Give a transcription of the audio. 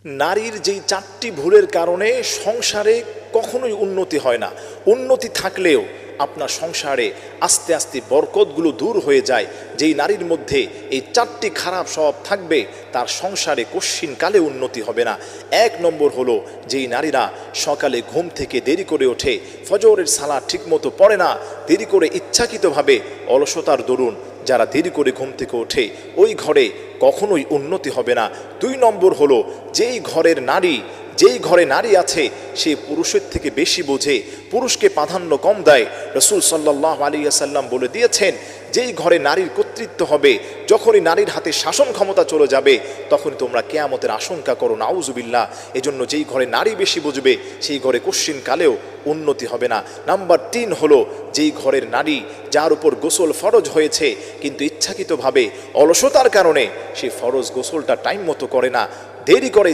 নারীর যেই 4টি ভুলের কারণে সংসারে কখনোই উন্নতি হয় না, উন্নতি থাকলেও আপনার সংসারে আস্তে আস্তে বরকতগুলো দূর হয়ে যায়। যেই নারীর মধ্যে এই 4টি খারাপ স্বভাব থাকবে তার সংসারে কশ্চিনকালে উন্নতি হবে না। 1 নম্বর হলো যেই নারীরা সকালে ঘুম থেকে দেরি করে ওঠে, ফজরের সালাত ঠিকমতো পড়ে না, দেরি করে ইচ্ছাকৃতভাবে অলসতার দরুন যারা দেরি করে ঘুম থেকে ওঠে ওই ঘরে কখনোই উন্নতি হবে না। 2 নম্বর হলো যেই ঘরে নারী আছে সে পুরুষের থেকে বেশি বোঝে, পুরুষকে প্রাধান্য কম দেয়। রাসূল সাল্লাল্লাহু আলাইহি ওয়াসাল্লাম বলে দিয়েছেন যেই ঘরে নারীর কর্তৃত্ব হবে, যখনই নারীর হাতে শাসন ক্ষমতা চলে যাবে তখন তোমরা কিয়ামতের আশঙ্কা করো, নাউজুবিল্লাহ। এজন্য যেই ঘরে নারী বেশি বুঝবে সেই ঘরে কশ্চিনকালেও উন্নতি হবে না। নাম্বার 3 হলো যেই ঘরের নারী যার উপর গোসল ফরজ হয়েছে কিন্তু ইচ্ছাকৃতভাবে অলসতার কারণে সে ফরজ গোসলটা টাইম মতো করে না, দেরি করে,